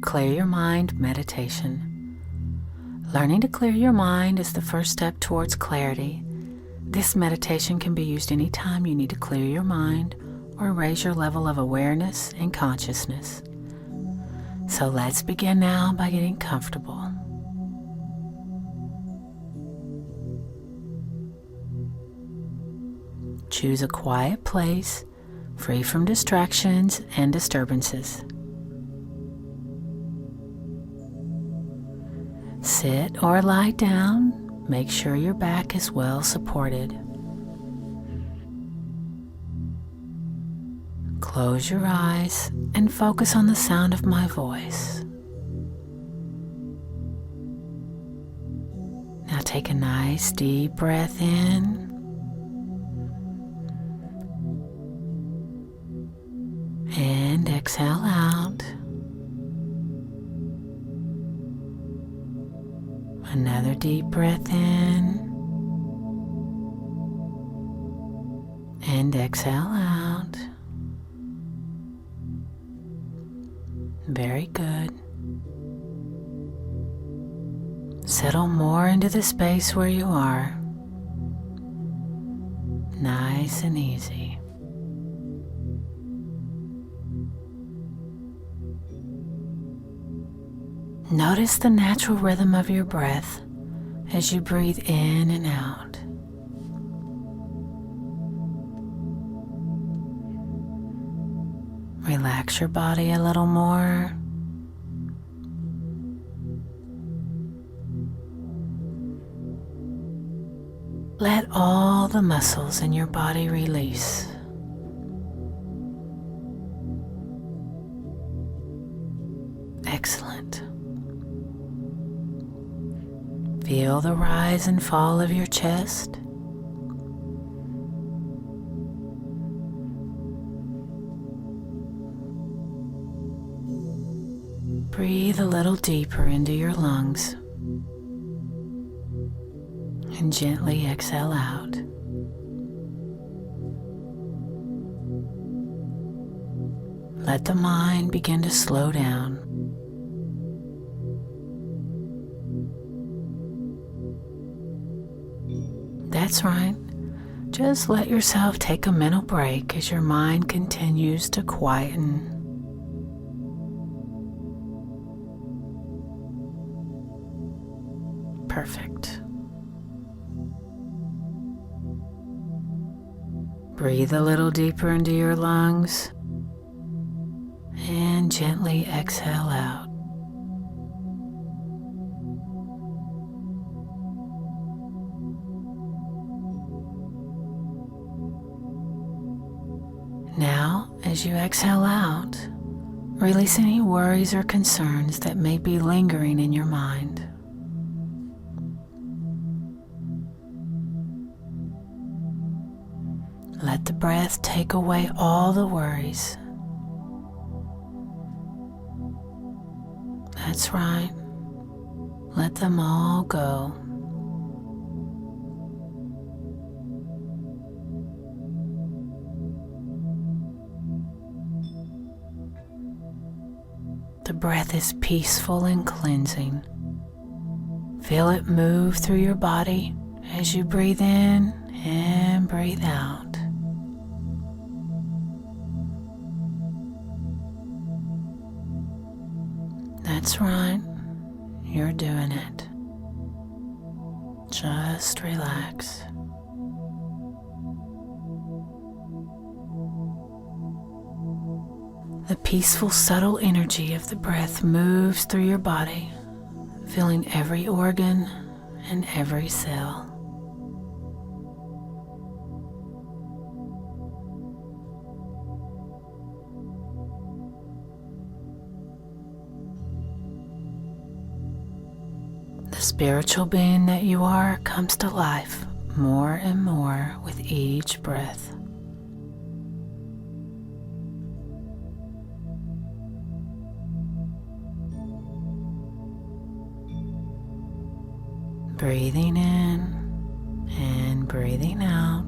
Clear Your Mind meditation. Learning to clear your mind is the first step towards clarity. This meditation can be used anytime you need to clear your mind or raise your level of awareness and consciousness. So let's begin now by getting comfortable. Choose a quiet place, free from distractions and disturbances. Sit or lie down. Make sure your back is well supported. Close your eyes and focus on the sound of my voice. Now take a nice deep breath in. And exhale out. Another deep breath in. And exhale out. Very good. Settle more into the space where you are. Nice and easy. Notice the natural rhythm of your breath as you breathe in and out. Relax your body a little more. Let all the muscles in your body release. Excellent. Feel the rise and fall of your chest. Breathe a little deeper into your lungs and gently exhale out. Let the mind begin to slow down. That's right. Just let yourself take a mental break as your mind continues to quieten. Perfect. Breathe a little deeper into your lungs and gently exhale out. Now, as you exhale out, release any worries or concerns that may be lingering in your mind. Let the breath take away all the worries. That's right. Let them all go. The breath is peaceful and cleansing. Feel it move through your body as you breathe in and breathe out. That's right. You're doing it. Just relax. The peaceful, subtle energy of the breath moves through your body, filling every organ and every cell. The spiritual being that you are comes to life more and more with each breath. Breathing in and breathing out.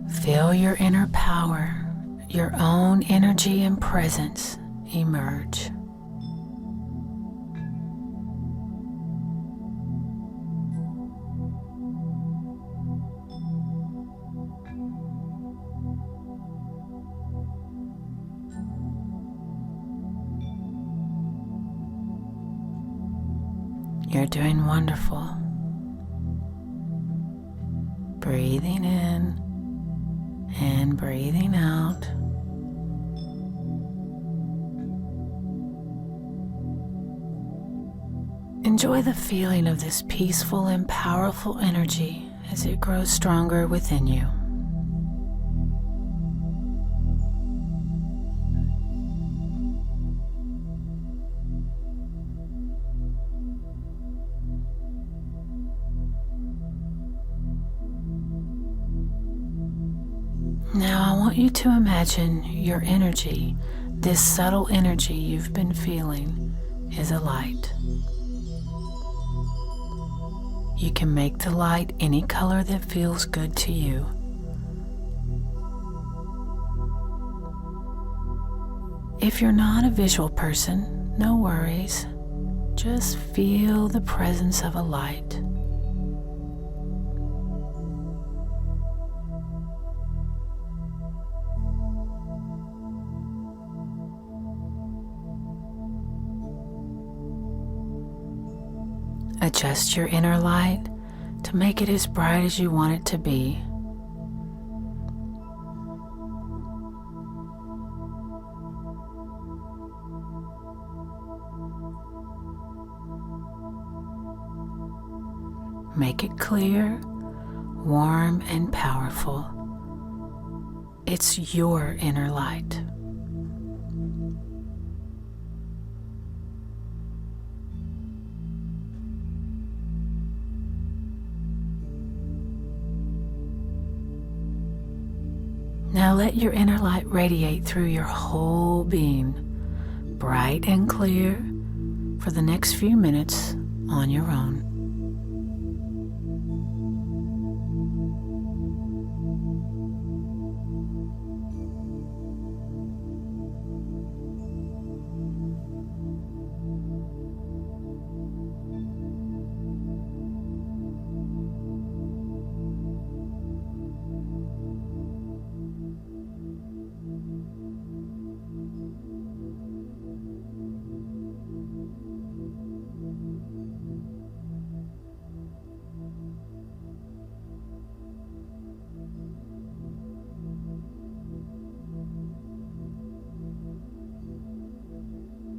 Feel your inner power, your own energy and presence emerge. You're doing wonderful. Breathing in and breathing out. Enjoy the feeling of this peaceful and powerful energy as it grows stronger within you. Now I want you to imagine your energy, this subtle energy you've been feeling, is a light. You can make the light any color that feels good to you. If you're not a visual person, no worries. Just feel the presence of a light. Adjust your inner light to make it as bright as you want it to be. Make it clear, warm, and powerful. It's your inner light. Now let your inner light radiate through your whole being, bright and clear, for the next few minutes on your own.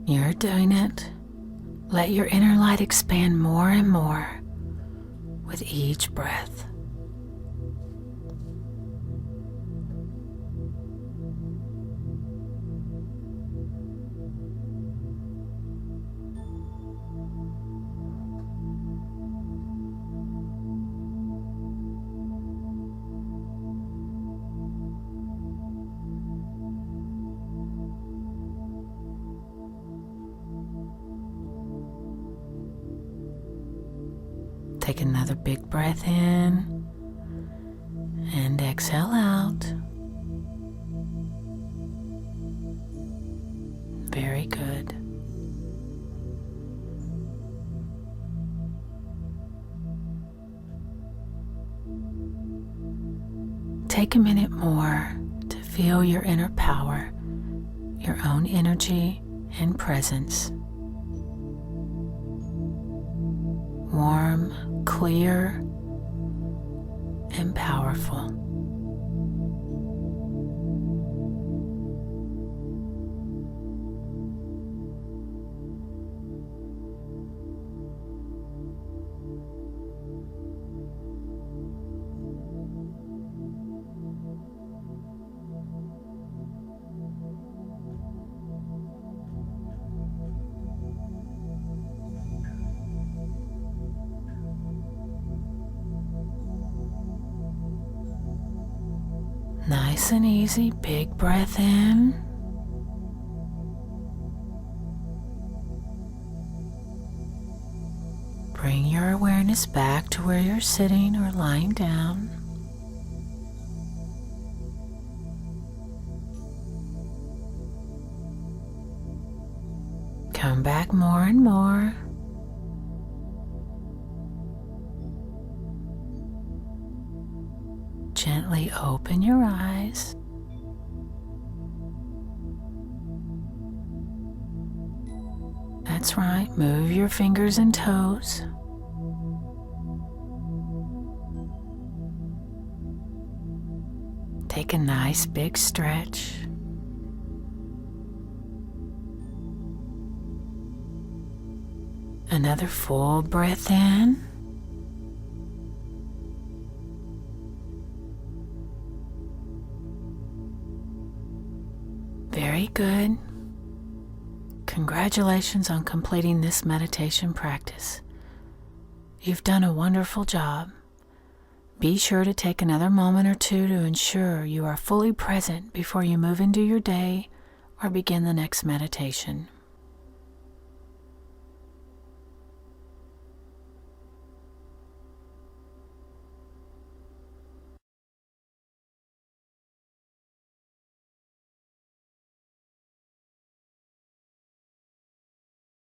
You're doing it. Let your inner light expand more and more with each breath. Take another big breath in and exhale out. Very good. Take a minute more to feel your inner power, your own energy and presence. Warm, clear, and powerful. Nice and easy, big breath in. Bring your awareness back to where you're sitting or lying down. Come back more and more. Gently open your eyes. That's right, move your fingers and toes. Take a nice big stretch. Another full breath in. Very good. Congratulations on completing this meditation practice. You've done a wonderful job. Be sure to take another moment or two to ensure you are fully present before you move into your day or begin the next meditation.